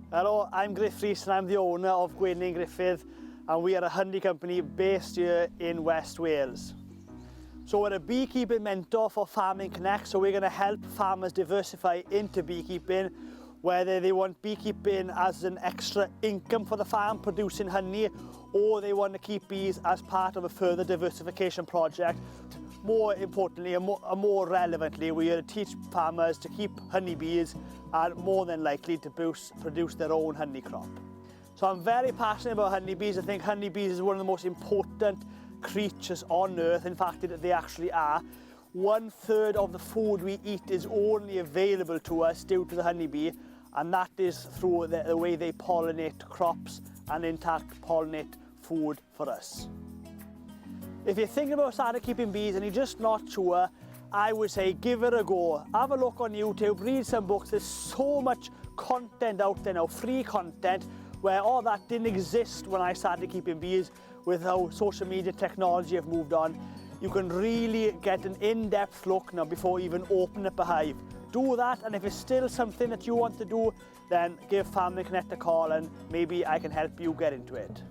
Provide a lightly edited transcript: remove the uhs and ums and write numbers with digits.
Hello, I'm Rees and I'm the owner of Gwening Gruffydd, and we are a honey company based here in West Wales. So we're a beekeeping mentor for Farming Connect, so we're going to help farmers diversify into beekeeping, whether they want beekeeping as an extra income for the farm producing honey, or they want to keep bees as part of a further diversification project. More importantly and more relevantly, we are to teach farmers to keep honeybees and more than likely to produce their own honey crop. So I'm very passionate about honeybees. I think honeybees is one of the most important creatures on earth. In fact, they actually are. 1/3 of the food we eat is only available to us due to the honeybee, and that is through the way they pollinate crops and in fact pollinate food for us. If you're thinking about starting keeping bees and you're just not sure, I would say give it a go. Have a look on YouTube, read some books. There's so much content out there now, free content, where all that didn't exist when I started keeping bees. With how social media technology have moved on, you can really get an in-depth look now before you even open up a hive. Do that, and if it's still something that you want to do, then give Farming Connect a call and maybe I can help you get into it.